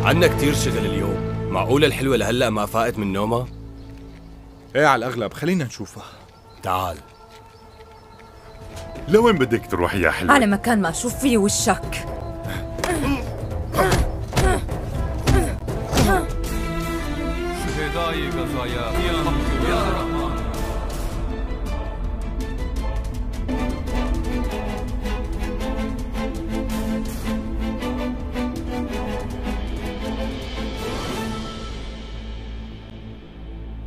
عنا كتير شغل اليوم. معقولة الحلوة لهلأ ما فاقت من نومها؟ ايه على الأغلب، خلينا نشوفها. تعال. لوين بدك تروحي يا حلوة؟ على مكان ما أشوف فيه وشك. شهداء غزايا يا رحمن.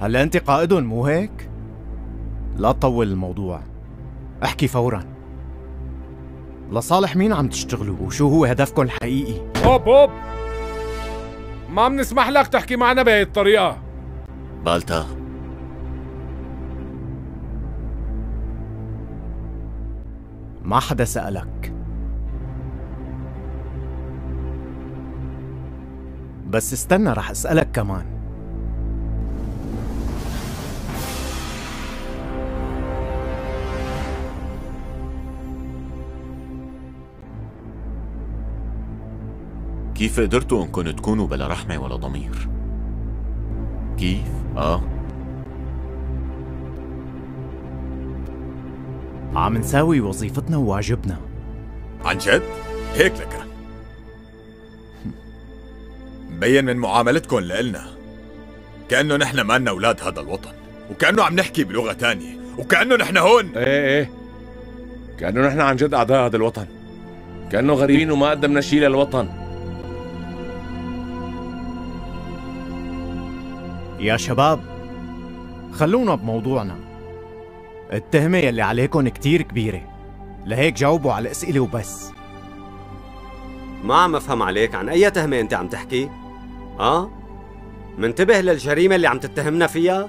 هلا انت قائدهم مو هيك؟ لا تطول الموضوع، احكي فورا. لصالح مين عم تشتغلوا وشو هو هدفكم الحقيقي؟ هوب ما بنسمح لك تحكي معنا بهي الطريقة. بالتا، ما حدا سألك، بس استنى رح اسألك كمان. كيف قدرتوا انكم تكونوا بلا رحمة ولا ضمير؟ كيف؟ عم نساوي وظيفتنا وواجبنا. عن جد؟ هيك لك مبين من معاملتكم لإلنا كأنه نحن مالنا أولاد هذا الوطن، وكأنه عم نحكي بلغة تانية، وكأنه نحن هون. ايه كأنه نحن عن جد أعداء هذا الوطن، كأنه غريبين وما قدمنا شيء للوطن. يا شباب خلونا بموضوعنا. التهمة يلي عليكم كتير كبيرة، لهيك جاوبوا على الأسئلة وبس. ما عم افهم عليك، عن اي تهمة انت عم تحكي؟ منتبه للجريمة اللي عم تتهمنا فيها؟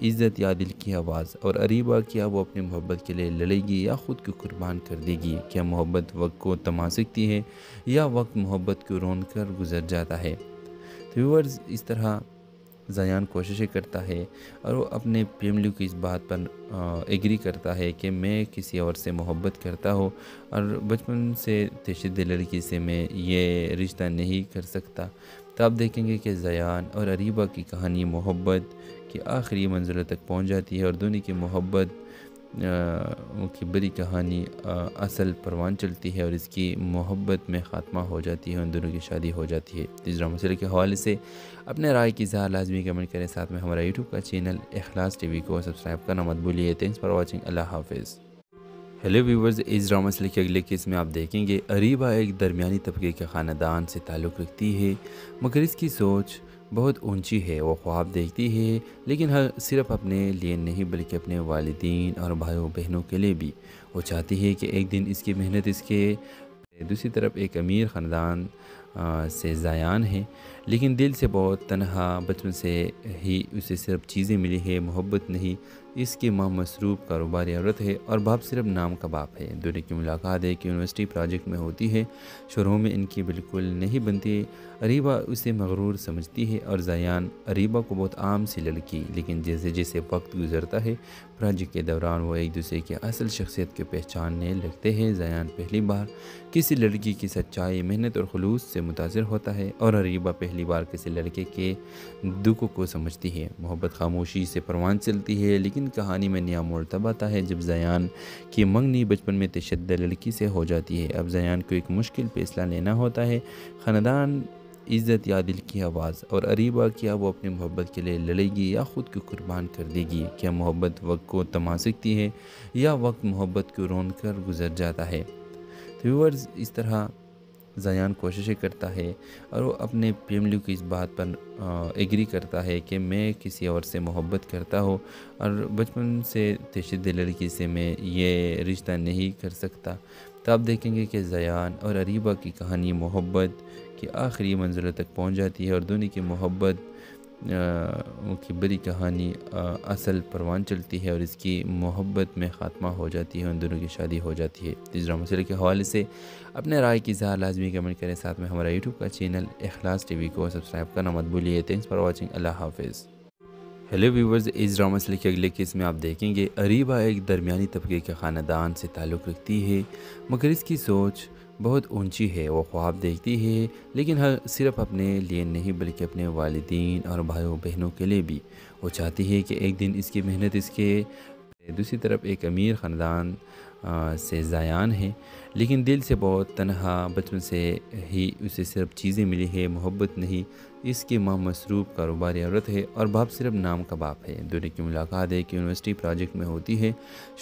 عزت یا دل کی آواز اور اریبہ کیا وہ اپنی محبت کے لیے لڑے گی یا خود کو قربان کر دے گی؟ کیا محبت وقت کو تما سکتی ہے یا وقت محبت کو رون کر گزر جاتا ہے؟ تو ویورز، اس طرح زیان کوششیں کرتا ہے اور وہ اپنے فیملی کی اس بات پر ایگری کرتا ہے کہ میں کسی اور سے محبت کرتا ہوں اور بچپن سے تشدد لڑکی سے میں یہ رشتہ نہیں کر سکتا۔ تو آپ دیکھیں گے کہ زیان اور اریبہ کی کہانی محبت کی آخری منزلوں تک پہنچ جاتی ہے اور دونوں کی محبت کی بڑی کہانی اصل پروان چلتی ہے اور اس کی محبت میں خاتمہ ہو جاتی ہے، ان دونوں کی شادی ہو جاتی ہے۔ اس ڈرامہ سیریل کے حوالے سے اپنے رائے کی اظہار لازمی کمنٹ کریں، ساتھ میں ہمارا یوٹیوب کا چینل اخلاص ٹی وی کو سبسکرائب کرنا مت بھولیے۔ تھینکس فار واچنگ، اللہ حافظ۔ ہیلو ویورز، اس ڈرامہ سیریل کے اگلے کیس میں آپ دیکھیں گے اریبہ ایک درمیانی طبقے کے خاندان سے تعلق رکھتی ہے، مگر اس کی سوچ بہت اونچی ہے۔ وہ خواب دیکھتی ہے لیکن صرف اپنے لیے نہیں بلکہ اپنے والدین اور بھائیوں بہنوں کے لیے بھی۔ وہ چاہتی ہے کہ ایک دن اس کی محنت اس کے دوسری طرف ایک امیر خاندان سے زیان ہے، لیکن دل سے بہت تنہا، بچپن سے ہی اسے صرف چیزیں ملی ہے، محبت نہیں۔ اس کی ماں مصروف کاروباری عورت ہے اور باپ صرف نام کا باپ ہے۔ دونوں کی ملاقات ایک یونیورسٹی پروجیکٹ میں ہوتی ہے، شروع میں ان کی بالکل نہیں بنتی۔ اریبہ اسے مغرور سمجھتی ہے اور زیان اریبہ کو بہت عام سی لڑکی، لیکن جیسے جیسے وقت گزرتا ہے پروجیکٹ کے دوران وہ ایک دوسرے کی اصل شخصیت کے پہچاننے لگتے ہیں۔ زیان پہلی بار کسی لڑکی کی سچائی، محنت اور خلوص سے متاثر ہوتا ہے اور اریبہ پہلی بار کسی لڑکے کے دکھ کو سمجھتی ہے۔ محبت خاموشی سے پروان چلتی ہے، لیکن کہانی میں نیا موڑ تب آتا ہے جب زیان کی منگنی بچپن میں تشدد لڑکی سے ہو جاتی ہے۔ اب زیان کو ایک مشکل فیصلہ لینا ہوتا ہے، خاندان، عزت یا دل کی آواز اور اریبہ کیا وہ اپنی محبت کے لیے لڑے گی یا خود کو قربان کر دے گی؟ کیا محبت وقت کو تما سکتی ہے یا وقت محبت کو رون کر گزر جاتا ہے؟ تو ویورز، اس طرح زیان کوششیں کرتا ہے اور وہ اپنے فیملی کی اس بات پر ایگری کرتا ہے کہ میں کسی اور سے محبت کرتا ہوں اور بچپن سے تشدد لڑکی سے میں یہ رشتہ نہیں کر سکتا۔ تو آپ دیکھیں گے کہ زیان اور اریبہ کی کہانی محبت کی آخری منزلوں تک پہنچ جاتی ہے اور دونوں کی محبت کی بڑی کہانی اصل پروان چلتی ہے اور اس کی محبت میں خاتمہ ہو جاتی ہے، ان دونوں کی شادی ہو جاتی ہے۔ اس ڈرامہ سیریل کے حوالے سے اپنے رائے کی اظہار لازمی کمنٹ کریں، ساتھ میں ہمارا یوٹیوب کا چینل اخلاص ٹی وی کو سبسکرائب کرنا مت بھولیے۔ تھینکس فار واچنگ، اللہ حافظ۔ ہیلو ویورز، اس ڈرامہ سیریل کے اگلے کیس میں آپ دیکھیں گے اریبہ ایک درمیانی طبقے کے خاندان سے تعلق رکھتی ہے، مگر اس کی سوچ بہت اونچی ہے۔ وہ خواب دیکھتی ہے لیکن صرف اپنے لیے نہیں بلکہ اپنے والدین اور بھائیوں بہنوں کے لیے بھی۔ وہ چاہتی ہے کہ ایک دن اس کی محنت اس کے دوسری طرف ایک امیر خاندان سے زیان ہے، لیکن دل سے بہت تنہا، بچپن سے ہی اسے صرف چیزیں ملی ہے، محبت نہیں۔ اس کی ماں مصروف کاروباری عورت ہے اور باپ صرف نام کا باپ ہے۔ دونوں کی ملاقات ایک یونیورسٹی پروجیکٹ میں ہوتی ہے،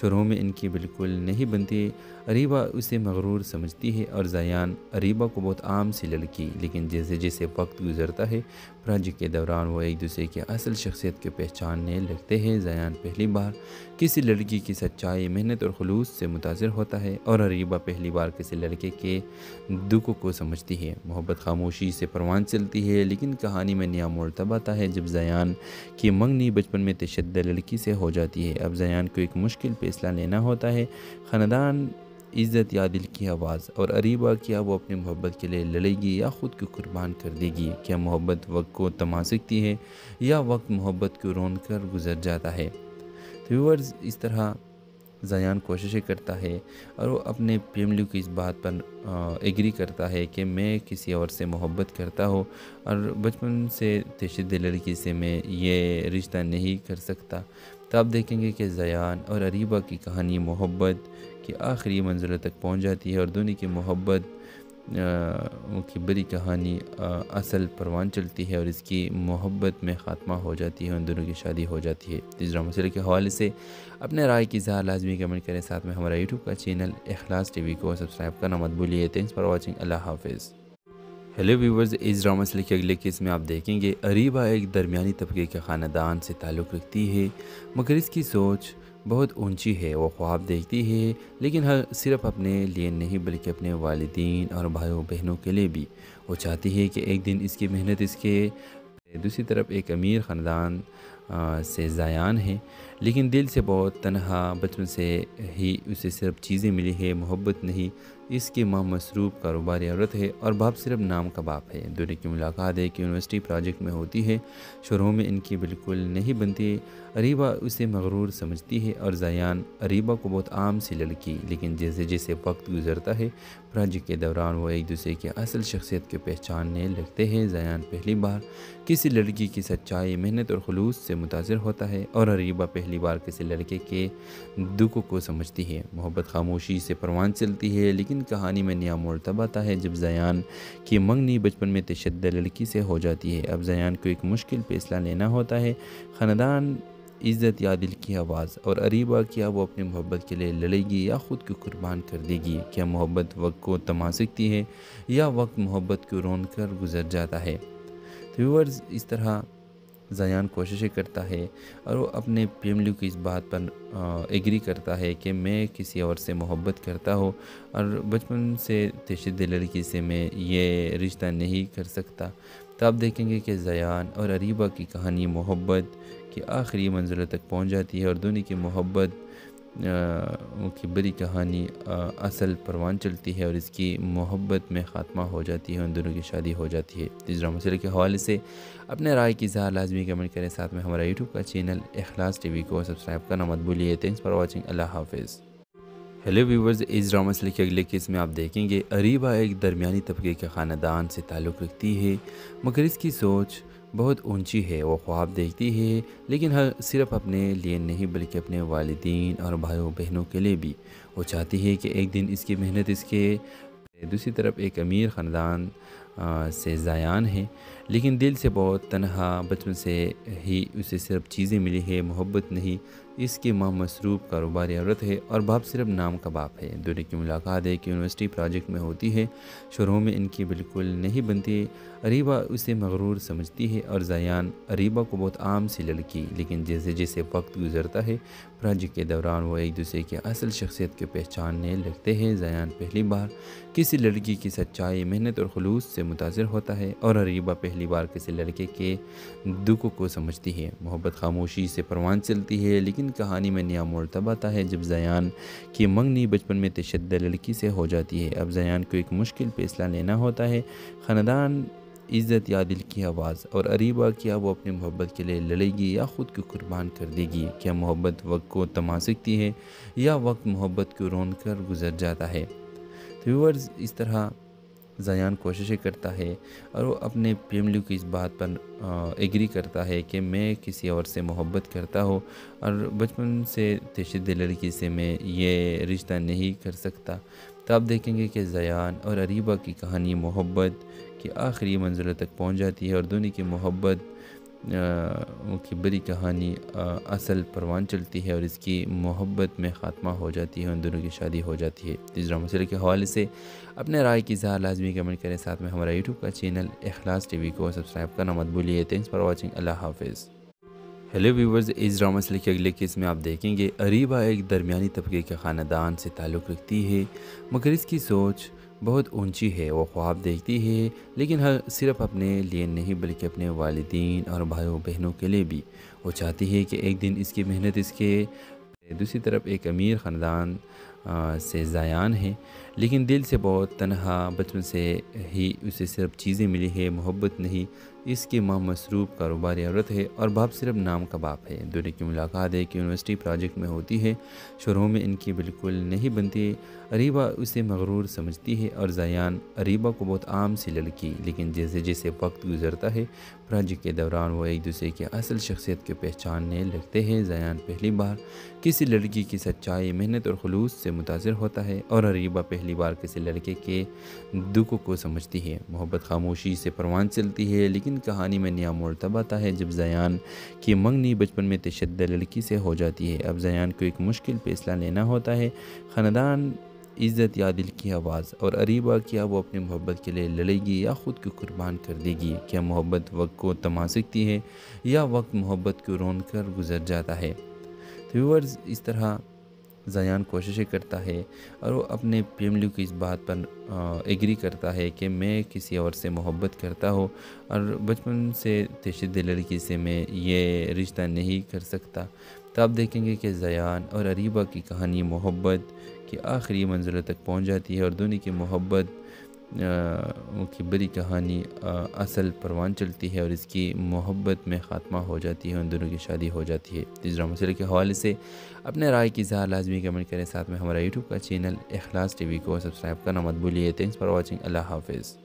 شروع میں ان کی بالکل نہیں بنتی۔ اریبہ اسے مغرور سمجھتی ہے اور زیان اریبہ کو بہت عام سی لڑکی، لیکن جیسے جیسے وقت گزرتا ہے پروجیکٹ کے دوران وہ ایک دوسرے کی اصل شخصیت کے پہچاننے لگتے ہیں۔ زیان پہلی بار کسی لڑکی کی سچائی، محنت اور خلوص سے متاثر ہوتا ہے اور اریبہ پہلی بار کسی لڑکے کے دکھ کو سمجھتی ہے۔ محبت خاموشی سے پروان چلتی ہے، لیکن کہانی میں نیا موڑ تب آتا ہے جب زیان کی منگنی بچپن میں تشدد لڑکی سے ہو جاتی ہے۔ اب زیان کو ایک مشکل فیصلہ لینا ہوتا ہے، خاندان، عزت یا دل کی آواز اور اریبہ کیا وہ اپنی محبت کے لیے لڑے گی یا خود کو قربان کر دے گی؟ کیا محبت وقت کو تما سکتی ہے یا وقت محبت کو رون کر گزر جاتا ہے؟ تو ویورز، اس طرح زیان کوششیں کرتا ہے اور وہ اپنے فیملی کی اس بات پر ایگری کرتا ہے کہ میں کسی اور سے محبت کرتا ہوں اور بچپن سے تشدد لڑکی سے میں یہ رشتہ نہیں کر سکتا۔ تو آپ دیکھیں گے کہ زیان اور اریبہ کی کہانی محبت کی آخری منزلوں تک پہنچ جاتی ہے اور دونوں کی محبت کی بڑی کہانی اصل پروان چلتی ہے اور اس کی محبت میں خاتمہ ہو جاتی ہے، ان دونوں کی شادی ہو جاتی ہے۔ اس ڈرامہ سیریل کے حوالے سے اپنے رائے کی اظہار لازمی کمنٹ کریں، ساتھ میں ہمارا یوٹیوب کا چینل اخلاص ٹی وی کو سبسکرائب کرنا مت بھولیے۔ تھینکس فار واچنگ، اللہ حافظ۔ ہیلو ویورز، اس ڈرامہ سیریل کے اگلے کیس میں آپ دیکھیں گے اریبہ ایک درمیانی طبقے کے خاندان سے تعلق رکھتی ہے، مگر اس کی سوچ بہت اونچی ہے۔ وہ خواب دیکھتی ہے لیکن صرف اپنے لیے نہیں بلکہ اپنے والدین اور بھائیوں بہنوں کے لیے بھی۔ وہ چاہتی ہے کہ ایک دن اس کی محنت اس کے دوسری طرف ایک امیر خاندان سے زایان ہے، لیکن دل سے بہت تنہا، بچپن سے ہی اسے صرف چیزیں ملی ہے، محبت نہیں۔ اس کی ماں مصروف کاروباری عورت ہے اور باپ صرف نام کا باپ ہے۔ دونوں کی ملاقات ایک یونیورسٹی پروجیکٹ میں ہوتی ہے۔ شروع میں ان کی بالکل نہیں بنتی۔ اریبہ اسے مغرور سمجھتی ہے اور زایان اریبہ کو بہت عام سی لڑکی، لیکن جیسے جیسے وقت گزرتا ہے پروجیکٹ کے دوران وہ ایک دوسرے کی اصل شخصیت کو پہچاننے لگتے ہیں۔ زایان پہلی بار کسی لڑکی کی سچائی، محنت اور خلوص سے متاثر ہوتا ہے اور اریبہ پہلی بار کسی لڑکے کے دکھ کو سمجھتی ہے۔ محبت خاموشی سے پروان چلتی ہے، لیکن کہانی میں نیا موڑ تب آتا ہے جب زایان کی منگنی بچپن میں تشدد لڑکی سے ہو جاتی ہے۔ اب زایان کو ایک مشکل فیصلہ لینا ہوتا ہے، خاندان، عزت یا دل کی آواز، اور اریبہ کیا وہ اپنی محبت کے لیے لڑے گی یا خود کو قربان کر دے گی؟ کیا محبت وقت کو تھما سکتی ہے یا وقت محبت کو رون کر گزر جاتا ہے؟ تو ویورز، اس طرح زایان کوششیں کرتا ہے اور وہ اپنے فیملی کو اس بات پر ایگری کرتا ہے کہ میں کسی اور سے محبت کرتا ہوں اور بچپن سے تشدد لڑکی سے میں یہ رشتہ نہیں کر سکتا۔ تو آپ دیکھیں گے کہ زایان اور اریبہ کی کہانی محبت کی آخری منزلوں تک پہنچ جاتی ہے اور دونوں کی محبت کی بڑی کہانی اصل پروان چلتی ہے اور اس کی محبت میں خاتمہ ہو جاتی ہے، ان دونوں کی شادی ہو جاتی ہے۔ اس ڈرامہ سیریل کے حوالے سے اپنے رائے کی اظہار لازمی کمنٹ کریں، ساتھ میں ہمارا یوٹیوب کا چینل اخلاص ٹی وی کو سبسکرائب کرنا مت بھولیے۔ تھینکس فار واچنگ، اللہ حافظ۔ ہیلو ویورز، اس ڈرامہ سیریل کے اگلے کیس میں آپ دیکھیں گے اریبہ ایک درمیانی طبقے کے خاندان سے تعلق رکھتی ہے، مگر اس کی سوچ بہت اونچی ہے۔ وہ خواب دیکھتی ہے، لیکن صرف اپنے لیے نہیں بلکہ اپنے والدین اور بھائیوں بہنوں کے لیے بھی۔ وہ چاہتی ہے کہ ایک دن اس کی محنت اس کے دوسری طرف ایک امیر خاندان سے زایان ہے، لیکن دل سے بہت تنہا، بچپن سے ہی اسے صرف چیزیں ملی ہے، محبت نہیں۔ اس کی ماں مصروف کاروباری عورت ہے اور باپ صرف نام کا باپ ہے۔ دونوں کی ملاقات ایک یونیورسٹی پروجیکٹ میں ہوتی ہے۔ شروع میں ان کی بالکل نہیں بنتی۔ اریبہ اسے مغرور سمجھتی ہے اور زایان اریبہ کو بہت عام سی لڑکی، لیکن جیسے جیسے وقت گزرتا ہے پروجیکٹ کے دوران وہ ایک دوسرے کی اصل شخصیت کو پہچاننے لگتے ہیں۔ زایان پہلی بار کسی لڑکی کی سچائی، محنت اور خلوص سے متاثر ہوتا ہے اور اریبہ پہلی بار کسی لڑکے کے دکھ کو سمجھتی ہے۔ محبت خاموشی سے پروان چلتی ہے، لیکن کہانی میں نیا موڑ تب آتا ہے جب زایان کی منگنی بچپن میں تشدد لڑکی سے ہو جاتی ہے۔ اب زایان کو ایک مشکل فیصلہ لینا ہوتا ہے، خاندان، عزت یا دل کی آواز، اور اریبہ کیا وہ اپنی محبت کے لیے لڑے گی یا خود کو قربان کر دے گی؟ کیا محبت وقت کو تھما سکتی ہے یا وقت محبت کو رون کر گزر جاتا ہے؟ تو ویورز، اس طرح زایان کوششیں کرتا ہے اور اپنے فیملی کو اس بات پر ایگری کرتا ہے کہ محبت وقت کو تھما سکتی ہے یا وقت محبت کو رون کر گزر جاتا ہے۔ اس طرح زایان کوششیں کرتا ہے اور وہ اپنے فیملی کو اس بات پر ایگری کرتا ہے کہ میں کسی اور سے محبت کرتا ہوں اور بچپن سے تشدد لڑکی سے میں یہ رشتہ نہیں کر سکتا۔ تو آپ دیکھیں گے کہ زایان اور اریبہ کی کہانی محبت کی آخری منزلوں تک پہنچ جاتی ہے اور دونوں کی محبت کی بڑی کہانی اصل پروان چلتی ہے اور اس کی محبت میں خاتمہ ہو جاتی ہے، ان دونوں کی شادی ہو جاتی ہے۔ اس ڈرامہ سیریل کے حوالے سے اپنے رائے کی اظہار لازمی کمنٹ کریں، ساتھ میں ہمارا یوٹیوب کا چینل اخلاص ٹی وی کو سبسکرائب کرنا مت بھولیے۔ تھینکس فار واچنگ، اللہ حافظ۔ ہیلو ویورز، اس ڈرامہ سیریل کے اگلے کیس میں آپ دیکھیں گے اریبہ ایک درمیانی طبقے کے خاندان سے تعلق رکھتی ہے، مگر اس کی سوچ بہت اونچی ہے۔ وہ خواب دیکھتی ہے، لیکن صرف اپنے لیے نہیں بلکہ اپنے والدین اور بھائیوں بہنوں کے لیے بھی۔ وہ چاہتی ہے کہ ایک دن اس کی محنت اس کے دوسری طرف ایک امیر خاندان سے زایان ہے، لیکن دل سے بہت تنہا، بچپن سے ہی اسے صرف چیزیں ملی ہے، محبت نہیں۔ اس کی ماں مصروف کاروباری عورت ہے اور باپ صرف نام کا باپ ہے۔ دونوں کی ملاقات ایک یونیورسٹی پروجیکٹ میں ہوتی ہے۔ شروع میں ان کی بالکل نہیں بنتی۔ اریبہ اسے مغرور سمجھتی ہے اور زایان اریبہ کو بہت عام سی لڑکی، لیکن جیسے جیسے وقت گزرتا ہے پروجیکٹ کے دوران وہ ایک دوسرے کی اصل شخصیت کو پہچاننے لگتے ہیں۔ زایان پہلی بار کسی لڑکی کی سچائی، محنت اور خلوص سے متاثر ہوتا ہے اور اریبہ پہلی بار کسی لڑکے کے دکھ کو سمجھتی ہے۔ محبت خاموشی سے پروان چلتی ہے، لیکن کہانی میں نیا موڑ تب آتا ہے جب زایان کی منگنی بچپن میں تشدد لڑکی سے ہو جاتی ہے۔ اب زایان کو ایک مشکل فیصلہ لینا ہوتا ہے، خاندان، عزت یا دل کی آواز، اور اریبہ کیا وہ اپنی محبت کے لیے لڑے گی یا خود کو قربان کر دے گی؟ کیا محبت وقت کو تھما سکتی ہے یا وقت محبت کو رون کر گزر جاتا ہے؟ تو ویورز، اس طرح زیان کوششیں کرتا ہے اور وہ اپنے فیملی کی اس بات پر ایگری کرتا ہے کہ میں کسی اور سے محبت کرتا ہوں اور بچپن سے تشدد لڑکی سے میں یہ رشتہ نہیں کر سکتا. تو آپ دیکھیں گے کہ زیان اور اریبہ کی کہانی محبت کی آخری منزلوں تک پہنچ جاتی ہے اور دونوں کی محبت کی بڑی کہانی اصل پروان چلتی ہے اور اس کی محبت میں خاتمہ ہو جاتی ہے. ان دونوں کی شادی ہو جاتی ہے. اس ڈرامہ مسئلے کے حوالے سے اپنے رائے کی اظہار لازمی کمنٹ کریں. ساتھ میں ہمارا یوٹیوب کا چینل اخلاص ٹی وی کو سبسکرائب کرنا مت بھولیے. Thanks for watching. اللہ حافظ.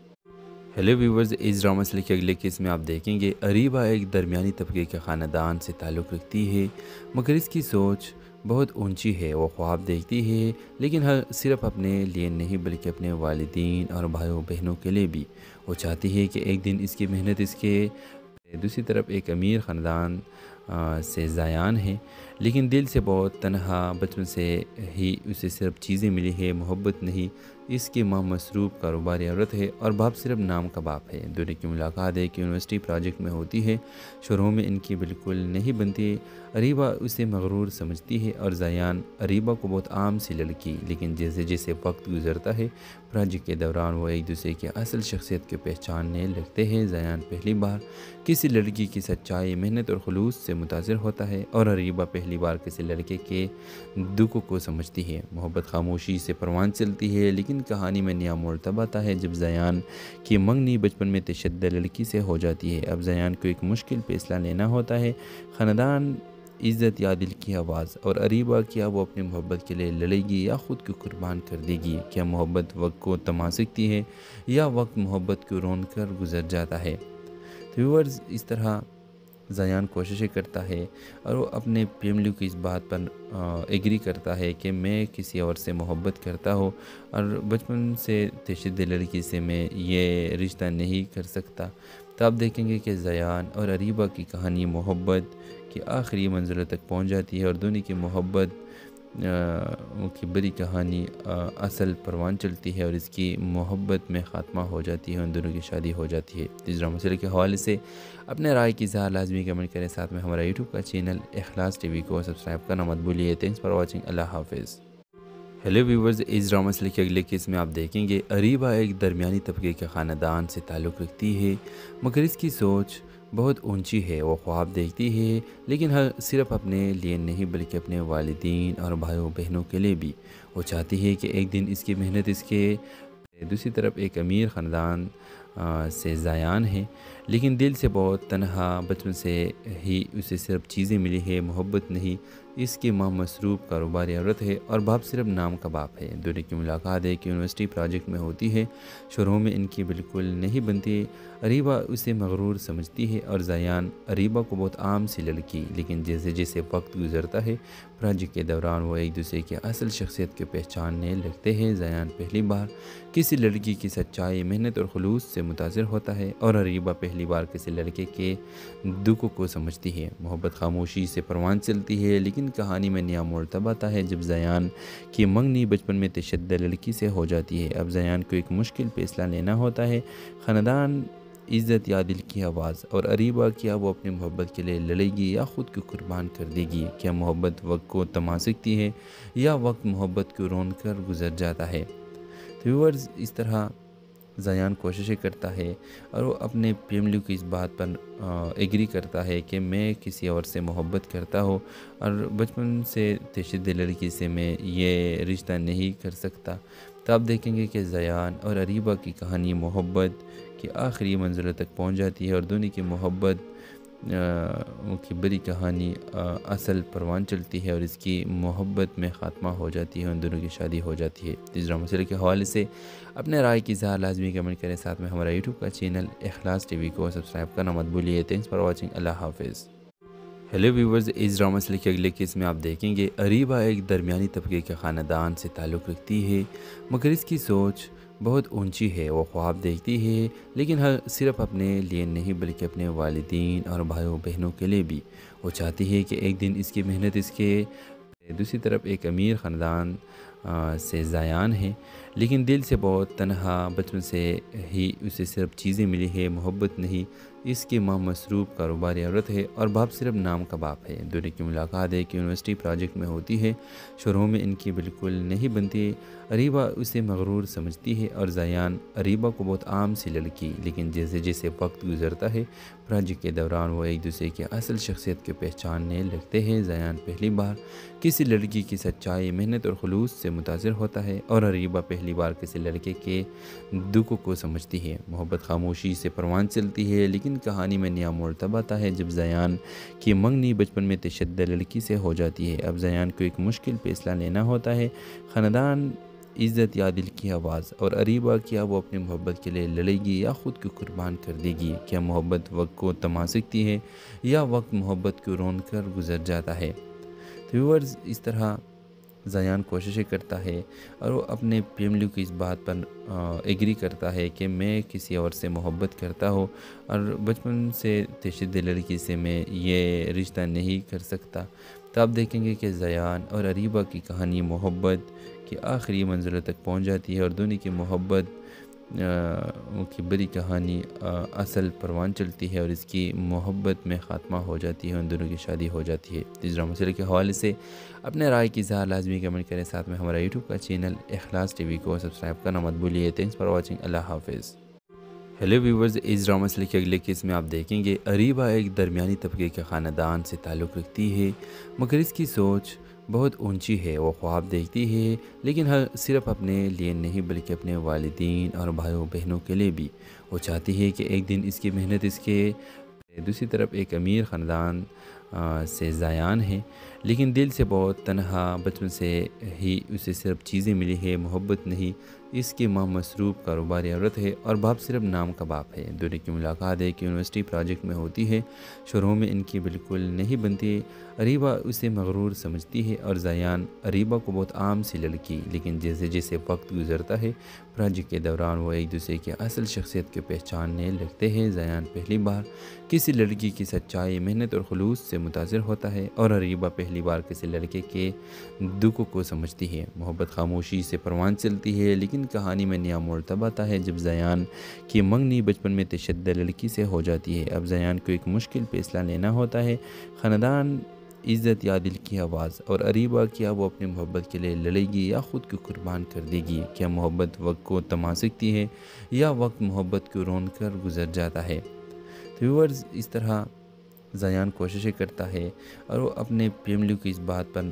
ہیلو ویورز، اس ڈرامہ مسئلے کے اگلے کیس میں آپ دیکھیں گے اریبہ ایک درمیانی طبقے کے خاندان سے تعلق رکھتی ہے، مگر اس کی سوچ بہت اونچی ہے. وہ خواب دیکھتی ہے لیکن صرف اپنے لیے نہیں بلکہ اپنے والدین اور بھائیوں بہنوں کے لیے بھی. وہ چاہتی ہے کہ ایک دن اس کی محنت اس کے. دوسری طرف ایک امیر خاندان سے زیان ہے لیکن دل سے بہت تنہا. بچپن سے ہی اسے صرف چیزیں ملی ہے، محبت نہیں. اس کی ماں مصروف کاروباری عورت ہے اور باپ صرف نام کا باپ ہے. دونوں کی ملاقات ایک یونیورسٹی پروجیکٹ میں ہوتی ہے. شروع میں ان کی بالکل نہیں بنتی. اریبہ اسے مغرور سمجھتی ہے اور زیان اریبہ کو بہت عام سی لڑکی. لیکن جیسے جیسے وقت گزرتا ہے پروجیکٹ کے دوران وہ ایک دوسرے کی اصل شخصیت کو پہچاننے لگتے ہیں. زیان پہلی بار کسی لڑکی کی سچائی، محنت اور خلوص سے متاثر ہوتا ہے اور اریبہ پہلی بار کسی لڑکے کے دکھ کو سمجھتی ہے. محبت خاموشی سے پروان چلتی ہے لیکن کہانی میں نیا موڑ تب آتا ہے جب زیان کی منگنی بچپن میں تشدد لڑکی سے ہو جاتی ہے. اب زیان کو ایک مشکل فیصلہ لینا ہوتا ہے. خاندان، عزت یا دل کی آواز. اور اریبہ کیا وہ اپنی محبت کے لیے لڑے گی یا خود کو قربان کر دے گی؟ کیا محبت وقت کو تھما سکتی ہے یا وقت محبت کو رون کر گزر جاتا ہے؟ تو ویورز، اس طرح زیان کوششیں کرتا ہے اور وہ اپنے فیملی کی اس بات پر ایگری کرتا ہے کہ میں کسی اور سے محبت کرتا ہوں اور بچپن سے تشدد لڑکی سے میں یہ رشتہ نہیں کر سکتا. تو آپ دیکھیں گے کہ زیان اور اریبہ کی کہانی محبت کی آخری منزلوں تک پہنچ جاتی ہے اور دونوں کی محبت کی بڑی کہانی اصل پروان چلتی ہے اور اس کی محبت میں خاتمہ ہو جاتی ہے. ان دونوں کی شادی ہو جاتی ہے. اس ڈرامہ مسئلے کے حوالے سے اپنے رائے کی اظہار لازمی کمنٹ کریں. ساتھ میں ہمارا یوٹیوب کا چینل اخلاص ٹی وی کو سبسکرائب کرنا مت بھولیے. Thanks for watching. اللہ حافظ. ہیلو ویورز، اس ڈرامہ مسئلے کے اگلے کیس میں آپ دیکھیں گے اریبہ ایک درمیانی طبقے کے خاندان سے تعلق رکھتی ہے مگر اس کی سوچ بہت اونچی ہے. وہ خواب دیکھتی ہے لیکن صرف اپنے لیے نہیں بلکہ اپنے والدین اور بھائیوں بہنوں کے لیے بھی. وہ چاہتی ہے کہ ایک دن اس کی محنت اس کے. دوسری طرف ایک امیر خاندان سے زیان ہے لیکن دل سے بہت تنہا. بچپن سے ہی اسے صرف چیزیں ملی ہے، محبت نہیں. اس کی ماں مصروف کاروباری عورت ہے اور باپ صرف نام کا باپ ہے. دونوں کی ملاقات ایک یونیورسٹی پروجیکٹ میں ہوتی ہے. شروع میں ان کی بالکل نہیں بنتی. اریبہ اسے مغرور سمجھتی ہے اور زیان اریبہ کو بہت عام سی لڑکی. لیکن جیسے جیسے وقت گزرتا ہے پروجیکٹ کے دوران وہ ایک دوسرے کی اصل شخصیت کو پہچاننے لگتے ہیں. زیان پہلی بار کسی لڑکی کی سچائی، محنت اور خلوص سے متاثر ہوتا ہے اور اریبہ پہلی بار کسی لڑکے کے دکھ کو سمجھتی ہے. محبت خاموشی سے پروان چلتی ہے لیکن کہانی میں نیا موڑ تب آتا ہے جب زیان کی منگنی بچپن میں تشدد لڑکی سے ہو جاتی ہے. اب زیان کو ایک مشکل فیصلہ لینا ہوتا ہے. خاندان، عزت یا دل کی آواز. اور اریبہ کیا وہ اپنی محبت کے لیے لڑے گی یا خود کو قربان کر دے گی؟ کیا محبت وقت کو تھما سکتی ہے یا وقت محبت کو رون کر گزر جاتا ہے؟ تو ویورز، اس طرح زیان کوششیں کرتا ہے اور وہ اپنے فیملی کی اس بات پر ایگری کرتا ہے کہ میں کسی اور سے محبت کرتا ہوں اور بچپن سے تشدد لڑکی سے میں یہ رشتہ نہیں کر سکتا. تو آپ دیکھیں گے کہ زیان اور اریبہ کی کہانی محبت کی آخری منزلوں تک پہنچ جاتی ہے اور دونوں کی محبت کی بڑی کہانی اصل پروان چلتی ہے اور اس کی محبت میں خاتمہ ہو جاتی ہے. ان دونوں کی شادی ہو جاتی ہے. اس ڈرامہ مسئلے کے حوالے سے اپنے رائے کی اظہار لازمی کمنٹ کریں. ساتھ میں ہمارا یوٹیوب کا چینل اخلاص ٹی وی کو سبسکرائب کرنا مت بھولیے. Thanks for watching. اللہ حافظ. ہیلو ویورز، اس ڈرامہ مسئلے کے اگلے کیس میں آپ دیکھیں گے اریبہ ایک درمیانی طبقے کے خاندان سے تعلق رکھتی ہے مگر اس کی سوچ بہت اونچی ہے. وہ خواب دیکھتی ہے لیکن صرف اپنے لیے نہیں بلکہ اپنے والدین اور بھائیوں بہنوں کے لیے بھی. وہ چاہتی ہے کہ ایک دن اس کی محنت اس کے. دوسری طرف ایک امیر خاندان سے زیان ہے لیکن دل سے بہت تنہا بچپن سے ہی اسے صرف چیزیں ملی ہے، محبت نہیں۔ اس کی ماں مصروف کاروباری عورت ہے اور باپ صرف نام کا باپ ہے۔ دونوں کی ملاقات ایک یونیورسٹی پروجیکٹ میں ہوتی ہے۔ شروع میں ان کی بالکل نہیں بنتی۔ اریبہ اسے مغرور سمجھتی ہے اور زیان اریبہ کو بہت عام سی لڑکی، لیکن جیسے جیسے وقت گزرتا ہے پروجیکٹ کے دوران وہ ایک دوسرے کی اصل شخصیت کو پہچاننے لگتے ہیں۔ زیان پہلی بار کسی لڑکی کی سچائی، محنت اور خلوص سے متاثر ہوتا ہے اور اریبہ پہلی بار کسی لڑکے کے دکھ کو سمجھتی ہے۔ محبت خاموشی سے پروان چلتی ہے، لیکن کہانی میں نیا موڑ تب آتا ہے جب زیان کی منگنی بچپن میں تشدد لڑکی سے ہو جاتی ہے۔ اب زیان کو ایک مشکل فیصلہ لینا ہوتا ہے، خاندان، عزت یا دل کی آواز، اور اریبہ کیا وہ اپنی محبت کے لیے لڑے گی یا خود کو قربان کر دے گی؟ کیا محبت وقت کو تھما سکتی ہے یا وقت محبت کو رون کر گزر جاتا ہے؟ تو ویورز، اس طرح زیان کوششیں کرتا ہے اور وہ اپنے فیملی کو اس بات پر ایگری کرتا ہے کہ میں کسی اور سے محبت کرتا ہوں اور بچپن سے تشدد لڑکی سے میں یہ رشتہ نہیں کر سکتا۔ تو آپ دیکھیں گے کہ زیان اور اریبہ کی کہانی محبت کی آخری منزلوں تک پہنچ جاتی ہے اور دونوں کی محبت کی بڑی کہانی اصل پروان چلتی ہے اور اس کی محبت میں خاتمہ ہو جاتی ہے، ان دونوں کی شادی ہو جاتی ہے۔ اس ڈرامہ سیریل کے حوالے سے اپنے رائے کی اظہار لازمی کمنٹ کریں، ساتھ میں ہمارا یوٹیوب کا چینل اخلاص ٹی وی کو سبسکرائب کرنا مت بھولیے۔ تھینکس فار واچنگ، اللہ حافظ۔ ہیلو ویورز، اس ڈرامہ سیریل کے اگلے کیس میں آپ دیکھیں گے اریبہ ایک درمیانی طبقے کے خاندان سے تعلق رکھتی ہے، مگر اس کی سوچ بہت اونچی ہے۔ وہ خواب دیکھتی ہے، لیکن صرف اپنے لیے نہیں بلکہ اپنے والدین اور بھائیوں بہنوں کے لیے بھی۔ وہ چاہتی ہے کہ ایک دن اس کی محنت اس کے دوسری طرف ایک امیر خاندان سے زیان ہے، لیکن دل سے بہت تنہا بچپن سے ہی اسے صرف چیزیں ملی ہے، محبت نہیں۔ اس کی ماں مصروف کاروباری عورت ہے اور باپ صرف نام کا باپ ہے۔ دونوں کی ملاقات ایک یونیورسٹی پروجیکٹ میں ہوتی ہے۔ شروع میں ان کی بالکل نہیں بنتی۔ اریبہ اسے مغرور سمجھتی ہے اور زیان اریبہ کو بہت عام سی لڑکی، لیکن جیسے جیسے وقت گزرتا ہے پروجیکٹ کے دوران وہ ایک دوسرے کی اصل شخصیت کو پہچاننے لگتے ہیں۔ زیان پہلی بار کسی لڑکی کی سچائی، محنت اور خلوص سے متاثر ہوتا ہے اور اریبہ پہلی بار کسی لڑکے کے دکھ کو سمجھتی ہے۔ محبت خاموشی سے پروان چلتی ہے، لیکن کہانی میں نیا موڑ تب آتا ہے جب زیان کی منگنی بچپن میں تشدد لڑکی سے ہو جاتی ہے۔ اب زیان کو ایک مشکل فیصلہ لینا ہوتا ہے، خاندان، عزت یا دل کی آواز، اور اریبہ کیا وہ اپنی محبت کے لیے لڑے گی یا خود کو قربان کر دے گی؟ کیا محبت وقت کو تھما سکتی ہے یا وقت محبت کو رون کر گزر جاتا ہے؟ تو ویورز، اس طرح زیان کوششیں کرتا ہے اور وہ اپنے فیملی کو اس بات پر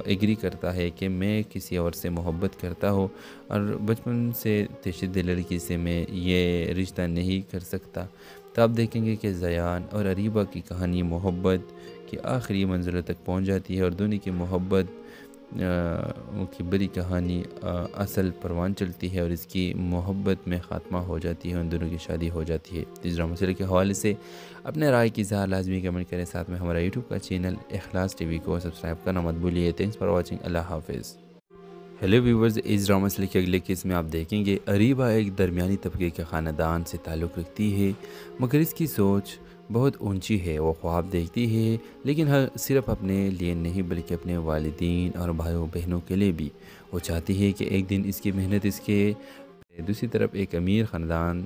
ایگری کرتا ہے کہ میں کسی اور سے محبت کرتا ہوں اور بچپن سے تشدد لڑکی سے میں یہ رشتہ نہیں کر سکتا۔ تو آپ دیکھیں گے کہ زیان اور اریبہ کی کہانی محبت کی آخری منزلوں تک پہنچ جاتی ہے اور دونوں کی محبت کی بڑی کہانی اصل پروان چلتی ہے اور اس کی محبت میں خاتمہ ہو جاتی ہے، ان دونوں کی شادی ہو جاتی ہے۔ اس ڈرامہ سیریل کے حوالے سے اپنے رائے کی اظہار لازمی کمنٹ کریں، ساتھ میں ہمارا یوٹیوب کا چینل اخلاص ٹی وی کو سبسکرائب کرنا مت بھولیے۔ تھینکس فار واچنگ، اللہ حافظ۔ ہیلو ویورز، اس ڈرامہ سیریل کے اگلے کیس میں آپ دیکھیں گے اریبہ ایک درمیانی طبقے کے خاندان سے تعلق رکھتی ہے، مگر اس کی سوچ بہت اونچی ہے۔ وہ خواب دیکھتی ہے، لیکن صرف اپنے لیے نہیں بلکہ اپنے والدین اور بھائیوں بہنوں کے لیے بھی۔ وہ چاہتی ہے کہ ایک دن اس کی محنت اس کے دوسری طرف ایک امیر خاندان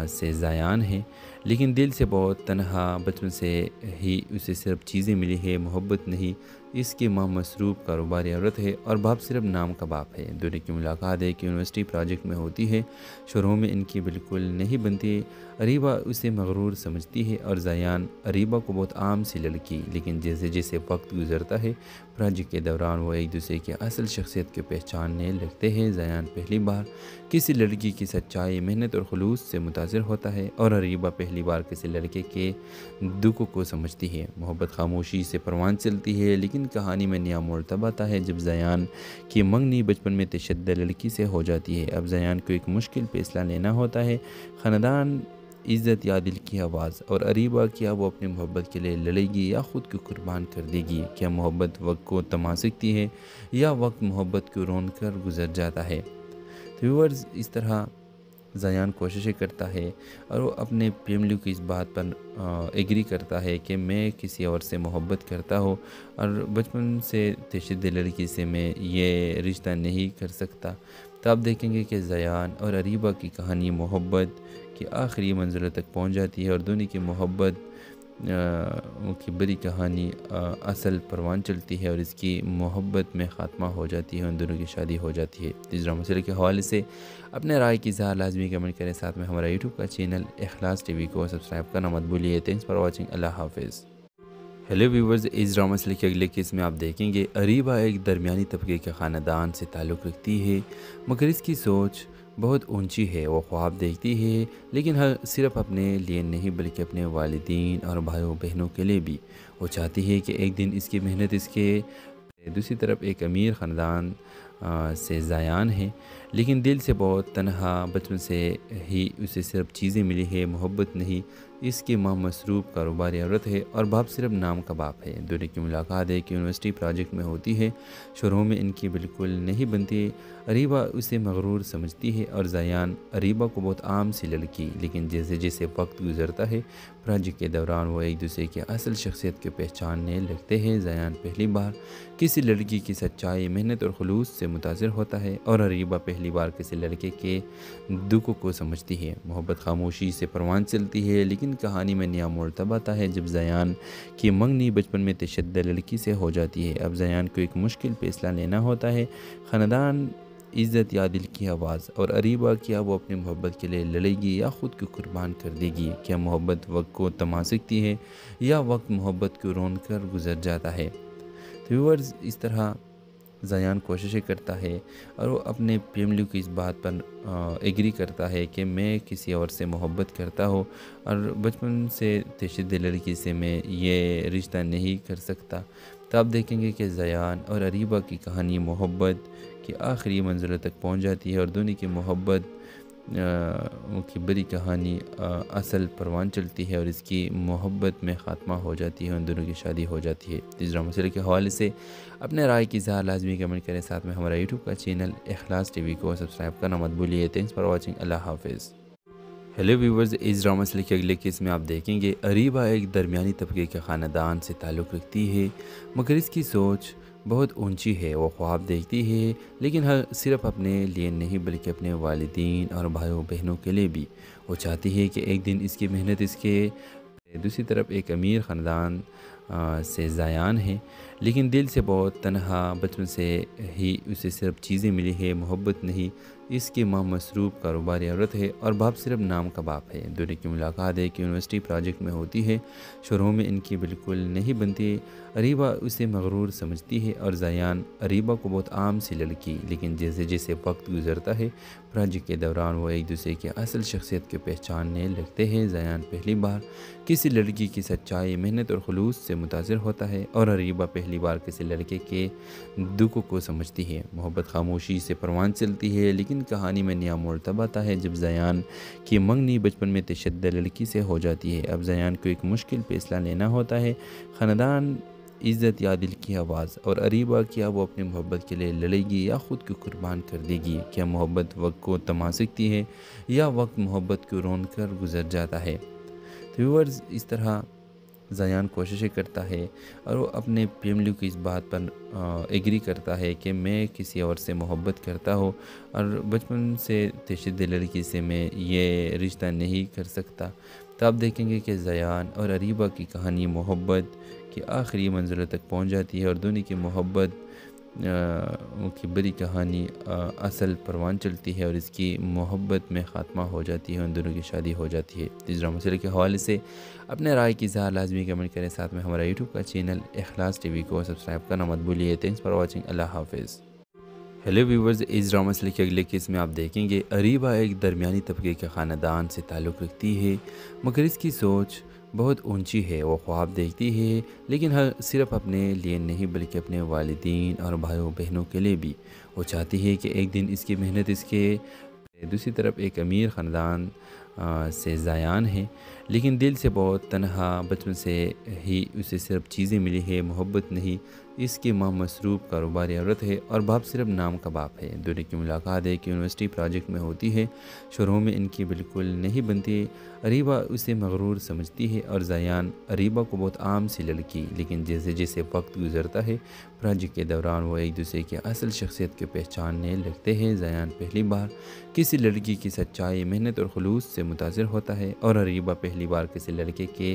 سے زیان ہے، لیکن دل سے بہت تنہا بچپن سے ہی اسے صرف چیزیں ملی ہے، محبت نہیں۔ اس کی ماں مصروف کاروباری عورت ہے اور باپ صرف نام کا باپ ہے۔ دونوں کی ملاقات ایک یونیورسٹی پروجیکٹ میں ہوتی ہے۔ شروع میں ان کی بالکل نہیں بنتی۔ اریبہ اسے مغرور سمجھتی ہے اور زیان اریبہ کو بہت عام سی لڑکی، لیکن جیسے جیسے وقت گزرتا ہے پروجیکٹ کے دوران وہ ایک دوسرے کی اصل شخصیت کو پہچاننے لگتے ہیں۔ زیان پہلی بار کسی لڑکی کی سچائی، محنت اور خلوص سے متاثر ہوتا ہے اور اریبہ پہلی بار کسی لڑکے کے دکھ کو سمجھتی ہے۔ محبت خاموشی سے پروان چلتی ہے، لیکن کہانی میں نیا موڑ تب آتا ہے جب زیان کی منگنی بچپن میں تشدد لڑکی سے ہو جاتی ہے۔ اب زیان کو ایک مشکل فیصلہ لینا ہوتا ہے، خاندان، عزت یا دل کی آواز، اور اریبہ کیا وہ اپنی محبت کے لیے لڑے گی یا خود کو قربان کر دے گی؟ کیا محبت وقت کو تھما سکتی ہے یا وقت محبت کو رون کر گزر جاتا ہے؟ تو ویورز، اس طرح زیان کوششیں کرتا ہے اور وہ اپنے فیملی کو اس بات پر ایگری کرتا ہے کہ میں کسی اور سے محبت کرتا ہوں اور بچپن سے تشدد لڑکی سے میں یہ رشتہ نہیں کر سکتا۔ تو آپ دیکھیں گے کہ زیان اور اریبہ کی کہانی محبت کی آخری منزلوں تک پہنچ جاتی ہے اور دونوں کی محبت کی بڑی کہانی اصل پروان چلتی ہے اور اس کی محبت میں خاتمہ ہو جاتی ہے، ان دونوں کی شادی ہو جاتی ہے۔ اس ڈرامہ سیریل کے حوالے سے اپنے رائے کی اظہار لازمی کمنٹ کریں، ساتھ میں ہمارا یوٹیوب کا چینل اخلاص ٹی وی کو سبسکرائب کرنا مت بھولیے۔ تھینکس فار واچنگ، اللہ حافظ۔ ہیلو ویورز، اس ڈرامہ سیریل کے اگلے کیس میں آپ دیکھیں گے اریبہ ایک درمیانی طبقے کے خاندان سے تعلق رکھتی ہے، مگر اس کی سوچ بہت اونچی ہے۔ وہ خواب دیکھتی ہے لیکن صرف اپنے لیے نہیں بلکہ اپنے والدین اور بھائیوں بہنوں کے لیے بھی۔ وہ چاہتی ہے کہ ایک دن اس کی محنت اس کے دوسری طرف ایک امیر خاندان سے زیان ہے، لیکن دل سے بہت تنہا، بچپن سے ہی اسے صرف چیزیں ملی ہے، محبت نہیں۔ اس کی ماں مصروف کاروباری عورت ہے اور باپ صرف نام کا باپ ہے۔ دونوں کی ملاقات ایک یونیورسٹی پروجیکٹ میں ہوتی ہے، شروع میں ان کی بالکل نہیں بنتی۔ اریبہ اسے مغرور سمجھتی ہے اور زیان اریبہ کو بہت عام سی لڑکی، لیکن جیسے جیسے وقت گزرتا ہے پروجیکٹ کے دوران وہ ایک دوسرے کی اصل شخصیت کے پہچاننے لگتے ہیں۔ زیان پہلی بار کسی لڑکی کی سچائی، محنت اور خلوص سے متاثر ہوتا ہے اور اریبہ پہلی بار کسی لڑکے کے دکھ کو سمجھتی ہے۔ محبت خاموشی سے پروان چلتی ہے، لیکن کہانی میں نیا موڑ تب آتا ہے جب زیان کی منگنی بچپن میں تشدد لڑکی سے ہو جاتی ہے۔ اب زیان کو ایک مشکل فیصلہ لینا ہوتا ہے، خاندان، عزت یا دل کی آواز، اور اریبہ کیا وہ اپنی محبت کے لیے لڑے گی یا خود کو قربان کر دے گی؟ کیا محبت وقت کو تھما سکتی ہے یا وقت محبت کو رون کر گزر جاتا ہے؟ تو ویورز، اس طرح زیان کوششیں کرتا ہے اور وہ اپنے فیملی کو اس بات پر ایگری کرتا ہے کہ میں کسی اور سے محبت کرتا ہوں اور بچپن سے تشدد لڑکی سے میں یہ رشتہ نہیں کر سکتا۔ تو آپ دیکھیں گے کہ زیان اور اریبہ کی کہانی محبت کی آخری منزلوں تک پہنچ جاتی ہے اور دونوں کی محبت کی بڑی کہانی اصل پروان چلتی ہے اور اس کی محبت میں خاتمہ ہو جاتی ہے، ان دونوں کی شادی ہو جاتی ہے۔ اس ڈرامہ سیریل کے حوالے سے اپنے رائے کی اظہار لازمی کمنٹ کریں، ساتھ میں ہمارا یوٹیوب کا چینل اخلاص ٹی وی کو سبسکرائب کرنا مت بھولیے۔ تھینکس فار واچنگ، اللہ حافظ۔ ہیلو ویورز، اس ڈرامہ سیریل کے اگلے کیس میں آپ دیکھیں گے اریبہ ایک درمیانی طبقے کے خاندان سے تعلق رکھتی ہے، مگر اس کی سوچ بہت اونچی ہے۔ وہ خواب دیکھتی ہے لیکن صرف اپنے لیے نہیں بلکہ اپنے والدین اور بھائیوں بہنوں کے لیے بھی۔ وہ چاہتی ہے کہ ایک دن اس کی محنت اس کے دوسری طرف ایک امیر خاندان سے زیان ہے، لیکن دل سے بہت تنہا، بچپن سے ہی اسے صرف چیزیں ملی ہے، محبت نہیں۔ اس کی ماں مصروف کاروباری عورت ہے اور باپ صرف نام کا باپ ہے۔ دونوں کی ملاقات ایک یونیورسٹی پروجیکٹ میں ہوتی ہے، شروع میں ان کی بالکل نہیں بنتی۔ اریبہ اسے مغرور سمجھتی ہے اور زیان اریبہ کو بہت عام سی لڑکی، لیکن جیسے جیسے وقت گزرتا ہے پروجیکٹ کے دوران وہ ایک دوسرے کی اصل شخصیت کے پہچاننے لگتے ہیں۔ زیان پہلی بار کسی لڑکی کی سچائی، محنت اور خلوص سے متاثر ہوتا ہے اور اریبہ پہلی بار کسی لڑکے کے دکھ کو سمجھتی ہے۔ محبت خاموشی سے پروان چلتی ہے، لیکن کہانی میں نیا موڑ تب آتا ہے جب زیان کی منگنی بچپن میں تشدد لڑکی سے ہو جاتی ہے۔ اب زیان کو ایک مشکل فیصلہ لینا ہوتا ہے، خاندان، عزت یا دل کی آواز، اور اریبہ کیا وہ اپنی محبت کے لیے لڑے گی یا خود کو قربان کر دے گی؟ کیا محبت وقت کو تھما سکتی ہے یا وقت محبت کو رون کر گزر جاتا ہے؟ تو ویورز، اس طرح زیان کوششیں کرتا ہے اور وہ اپنے فیملی کو اس بات پر ایگری کرتا ہے کہ میں کسی اور سے محبت کرتا ہوں اور بچپن سے تشدد لڑکی سے میں یہ رشتہ نہیں کر سکتا۔ تو آپ دیکھیں گے کہ زیان اور اریبہ کی کہانی محبت کی آخری منزلوں تک پہنچ جاتی ہے اور دونوں کی محبت کی بڑی کہانی اصل پروان چلتی ہے اور اس کی محبت میں خاتمہ ہو جاتی ہے، ان دونوں کی شادی ہو جاتی ہے۔ اس ڈرامہ سیریل کے حوالے سے اپنے رائے کی اظہار لازمی کمنٹ کریں، ساتھ میں ہمارا یوٹیوب کا چینل اخلاص ٹی وی کو سبسکرائب کرنا مت بھولیے۔ تھینکس فار واچنگ، اللہ حافظ۔ ہیلو ویورز، اس ڈرامہ سیریل کے اگلے کیس میں آپ دیکھیں گے اریبہ ایک درمیانی طبقے کے خاندان سے تعلق رکھتی ہے، مگر اس کی سوچ بہت اونچی ہے۔ وہ خواب دیکھتی ہے لیکن صرف اپنے لیے نہیں بلکہ اپنے والدین اور بھائیوں بہنوں کے لیے بھی۔ وہ چاہتی ہے کہ ایک دن اس کی محنت اس کے دوسری طرف ایک امیر خاندان سے زایان ہے، لیکن دل سے بہت تنہا، بچپن سے ہی اسے صرف چیزیں ملی ہے، محبت نہیں۔ اس کی ماں مصروف کاروباری عورت ہے اور باپ صرف نام کا باپ ہے۔ دونوں کی ملاقات ایک یونیورسٹی پروجیکٹ میں ہوتی ہے۔ شروع میں ان کی بالکل نہیں بنتی۔ اریبہ اسے مغرور سمجھتی ہے اور زایان اریبہ کو بہت عام سی لڑکی، لیکن جیسے جیسے وقت گزرتا ہے پروجیکٹ کے دوران وہ ایک دوسرے کی اصل شخصیت کو پہچاننے لگتے ہیں۔ زایان پہلی بار کسی لڑکی کی سچائی، محنت اور خلوص سے متاثر ہوتا ہے اور اریبہ پہلی بار کسی لڑکے کے